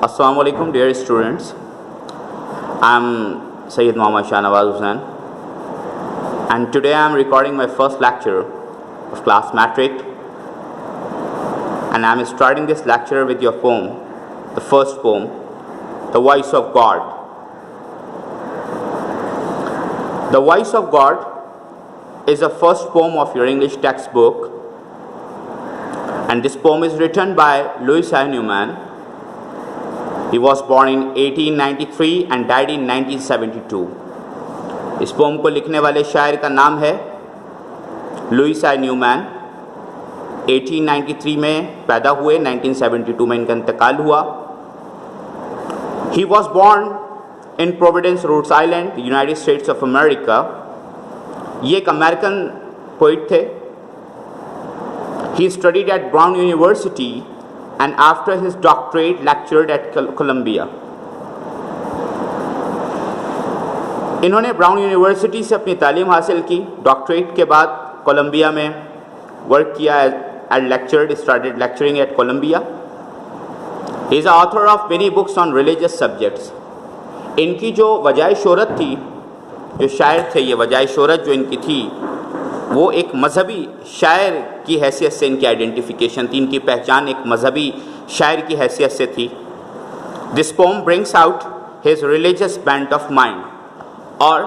Assalamu alaikum dear students. I am Sayyid Muhammad Shahnawaz Hussain and today I am recording my first lecture of class Matric, and I am starting this lecture with your poem, the first poem, The Voice of God. The Voice of God is the first poem of your English textbook, and this poem is written by Louis I. Newman. He was born in 1893 and died in 1972. इस pome को लिखने वाले शायर का नाम है Louis आई Newman. 1893 में पैदा हुए, 1972 में इनका इंतकाल हुआ। He was born in Providence, Rhode Island, United States of America. ये एक अमेरिकन पोइट थे। He studied at Brown University and after his doctorate lectured at Columbia. इन्होंने ब्राउन यूनिवर्सिटी से अपनी तालीम हासिल की। डॉक्टरेट के बाद कोलंबिया में वर्क किया and lectured started lecturing at Columbia. He is author of many books on religious subjects. इनकी जो वजाए शोहरत थी, जो शायर थे, ये वजाए शोहरत जो इनकी थी वो एक मजहबी शायर की हैसियत से इनकी आइडेंटिफिकेशन थी। इनकी पहचान एक मजहबी शायर की हैसियत से थी। This pome brings out his religious bent of mind. और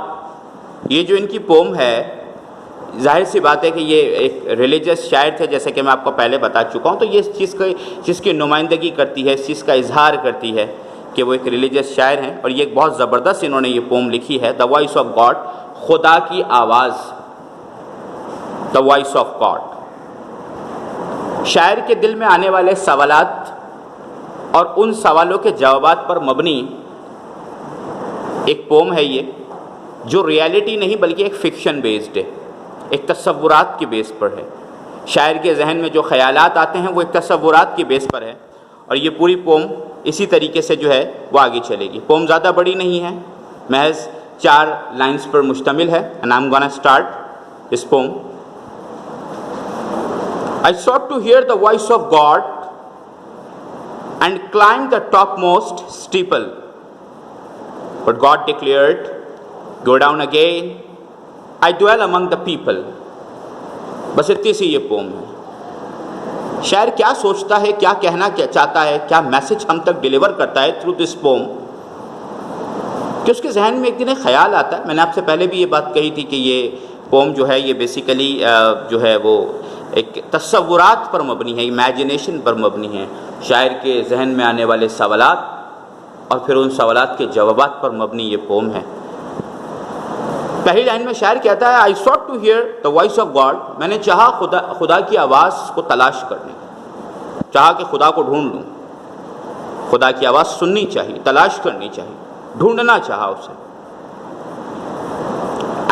ये जो इनकी पोम है, जाहिर सी बात है कि ये एक रिलीजियस शायर थे, जैसे कि मैं आपको पहले बता चुका हूँ। तो ये इस चीज़ की नुमाइंदगी करती है, इस चीज़ का इजहार करती है कि वो एक रिलीजियस शायर हैं। और ये एक बहुत ज़बरदस्त इन्होंने ये पोम लिखी है, द वॉइस ऑफ गॉड, खुदा की आवाज़, द वॉइस ऑफ गॉड। शायर के दिल में आने वाले सवालात और उन सवालों के जवाबात पर मबनी एक पोम है ये, जो रियलिटी नहीं बल्कि एक फिक्शन बेस्ड है, एक तसव्वुरात की बेस पर है। शायर के जहन में जो ख्यालात आते हैं वो एक तसव्वुरात की बेस पर है, और ये पूरी पोम इसी तरीके से जो है वो आगे चलेगी। पोम ज़्यादा बड़ी नहीं है, महज 4 लाइन्स पर मुश्तमिल है। And I am gonna start this pome. I sought to hear the voice of God and climbed the topmost steeple. But God declared, go down again, I dwell among the people. बस इतनी सी ये pome है। शायर क्या सोचता है, क्या कहना क्या चाहता है, क्या मैसेज हम तक डिलीवर करता है थ्रू दिस पोम, कि उसके जहन में एक दिन एक ख्याल आता है। मैंने आपसे पहले भी ये बात कही थी कि ये पोम जो है ये बेसिकली जो है वो एक तसव्वुरात पर मबनी है, इमेजिनेशन पर मबनी है। शायर के जहन में आने वाले सवालात और फिर उन सवालात के जवाबात पर मबनी ये पोम है। पहली लाइन में शायर कहता है, I sought to hear the voice of God. मैंने चाहा खुदा की आवाज़ को तलाश करने, चाहा कि खुदा को ढूंढ लूँ। खुदा की आवाज़ सुननी चाहिए, तलाश करनी चाहिए, ढूंढना चाहा उसे।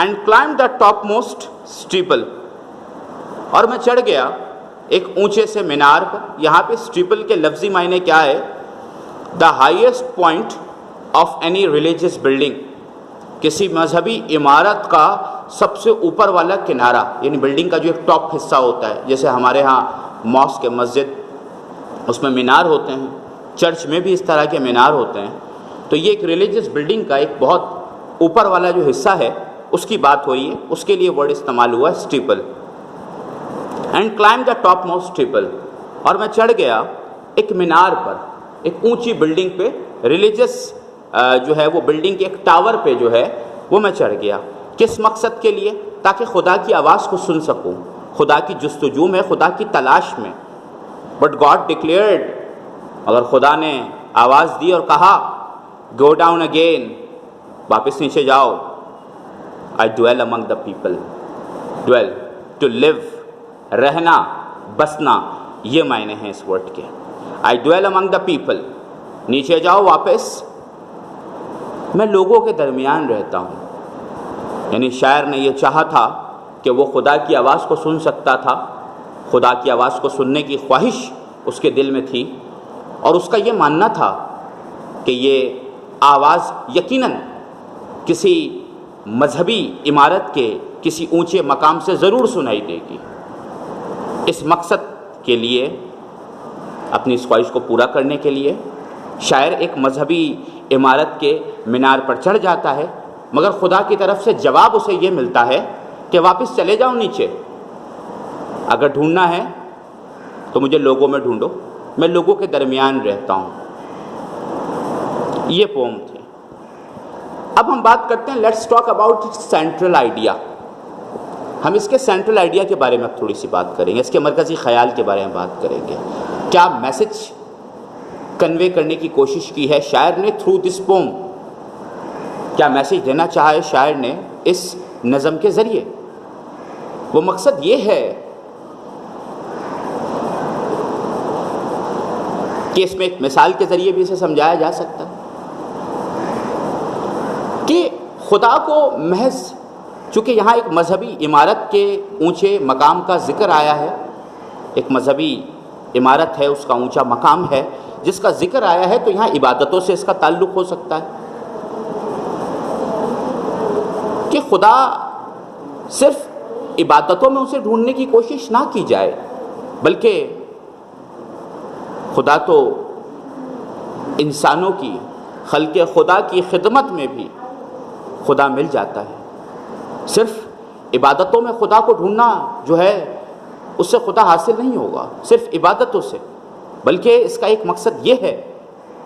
And climb the top most steeple, और मैं चढ़ गया एक ऊंचे से मीनार पर। यहाँ पे स्टीपल के लफ्जी मायने क्या है? The highest point of any religious building, किसी मजहबी इमारत का सबसे ऊपर वाला किनारा, यानी बिल्डिंग का जो एक टॉप हिस्सा होता है। जैसे हमारे यहाँ मॉस्क के मस्जिद, उसमें मीनार होते हैं, चर्च में भी इस तरह के मीनार होते हैं। तो ये एक रिलीजियस बिल्डिंग का एक बहुत ऊपर वाला जो हिस्सा है उसकी बात हो रही है, उसके लिए वर्ड इस्तेमाल हुआ है steeple. And climb the top most steeple, और मैं चढ़ गया एक मीनार पर, एक ऊंची बिल्डिंग पे, रिलीजियस जो है वो बिल्डिंग के एक टावर पे जो है वो मैं चढ़ गया। किस मकसद के लिए? ताकि खुदा की आवाज़ को सुन सकूं, खुदा की जुस्तजू में, खुदा की तलाश में। बट गॉड डिक्लेयर्ड, अगर खुदा ने आवाज़ दी और कहा गो डाउन अगेन, वापस नीचे जाओ, I dwell among the people. Dwell, to live, रहना, बसना, ये मायने हैं इस वर्ड के। I dwell among the people, नीचे जाओ वापस, मैं लोगों के दरमियान रहता हूँ। यानी शायर ने ये चाहा था कि वो खुदा की आवाज़ को सुन सकता था, खुदा की आवाज़ को सुनने की ख्वाहिश उसके दिल में थी, और उसका ये मानना था कि ये आवाज़ यकीनन किसी मजहबी इमारत के किसी ऊंचे मकाम से ज़रूर सुनाई देगी। इस मकसद के लिए, अपनी इस ख्वाहिश को पूरा करने के लिए شاعر ایک مذہبی عمارت کے مینار پر چڑھ جاتا ہے، مگر خدا کی طرف سے جواب اسے یہ ملتا ہے کہ واپس چلے جاؤ نیچے، اگر ڈھونڈنا ہے تو مجھے لوگوں میں ڈھونڈو، میں لوگوں کے درمیان رہتا ہوں۔ یہ پوم تھی۔ اب ہم بات کرتے ہیں، let's talk about its central idea. ہم اس کے سینٹرل آئیڈیا کے بارے میں اب تھوڑی سی بات کریں گے، اس کے مرکزی خیال کے بارے میں بات کریں گے۔ کیا میسج کنوے کرنے کی کوشش کی ہے شاعر نے تھرو دس پوم؟ کیا میسج دینا چاہا ہے شاعر نے اس نظم کے ذریعے؟ وہ مقصد یہ ہے کہ اس میں ایک مثال کے ذریعے بھی اسے سمجھایا جا سکتا ہے کہ خدا کو محض، چونکہ یہاں ایک مذہبی عمارت کے اونچے مقام کا ذکر آیا ہے، ایک مذہبی عمارت ہے، اس کا اونچا مقام ہے جس کا ذکر آیا ہے، تو یہاں عبادتوں سے اس کا تعلق ہو سکتا ہے کہ خدا صرف عبادتوں میں اسے ڈھونڈنے کی کوشش نہ کی جائے، بلکہ خدا تو انسانوں کی، خلق خدا کی خدمت میں بھی خدا مل جاتا ہے۔ صرف عبادتوں میں خدا کو ڈھونڈنا جو ہے اس سے خدا حاصل نہیں ہوگا، صرف عبادتوں سے، بلکہ اس کا ایک مقصد یہ ہے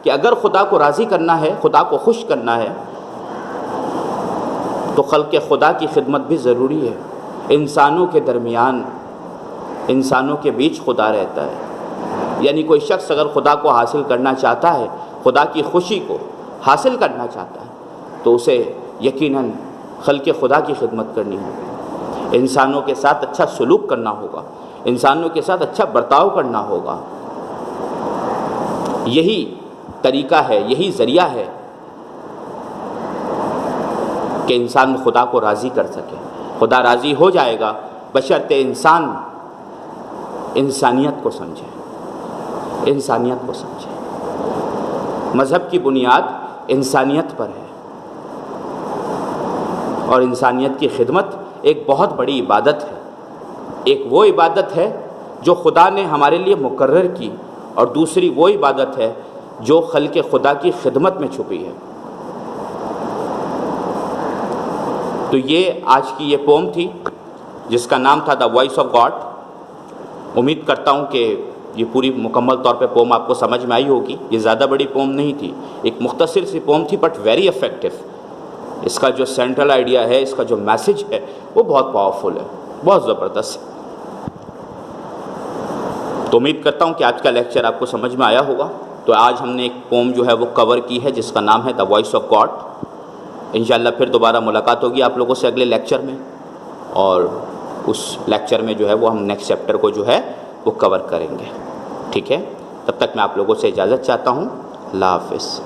کہ اگر خدا کو راضی کرنا ہے، خدا کو خوش کرنا ہے، تو خلق خدا کی خدمت بھی ضروری ہے۔ انسانوں کے درمیان، انسانوں کے بیچ خدا رہتا ہے، یعنی کوئی شخص اگر خدا کو حاصل کرنا چاہتا ہے، خدا کی خوشی کو حاصل کرنا چاہتا ہے، تو اسے یقیناً خلق خدا کی خدمت کرنی ہوگی، انسانوں کے ساتھ اچھا سلوک کرنا ہوگا، انسانوں کے ساتھ اچھا برتاؤ کرنا ہوگا۔ یہی طریقہ ہے، یہی ذریعہ ہے کہ انسان خدا کو راضی کر سکے۔ خدا راضی ہو جائے گا بشرطے انسان انسانیت کو سمجھے، انسانیت کو سمجھے۔ مذہب کی بنیاد انسانیت پر ہے، اور انسانیت کی خدمت ایک بہت بڑی عبادت ہے۔ ایک وہ عبادت ہے جو خدا نے ہمارے لیے مقرر کی، اور دوسری وہ عبادت ہے جو خلق خدا کی خدمت میں چھپی ہے۔ تو یہ آج کی یہ پوم تھی جس کا نام تھا دا وائس آف گاڈ۔ امید کرتا ہوں کہ یہ پوری مکمل طور پہ پوم آپ کو سمجھ میں آئی ہوگی۔ یہ زیادہ بڑی پوم نہیں تھی، ایک مختصر سی پوم تھی، بٹ ویری افیکٹو۔ اس کا جو سینٹرل آئیڈیا ہے، اس کا جو میسج ہے، وہ بہت پاورفل ہے، بہت زبردست ہے۔ تو امید کرتا ہوں کہ آج کا لیکچر آپ کو سمجھ میں آیا ہوگا۔ تو آج ہم نے ایک پوم جو ہے وہ کور کی ہے جس کا نام ہے دا وائس آف گاڈ۔ انشاءاللہ پھر دوبارہ ملاقات ہوگی آپ لوگوں سے اگلے لیکچر میں، اور اس لیکچر میں جو ہے وہ ہم نیکسٹ چیپٹر کو جو ہے وہ کور کریں گے، ٹھیک ہے؟ تب تک میں آپ لوگوں سے اجازت چاہتا ہوں۔ اللہ حافظ۔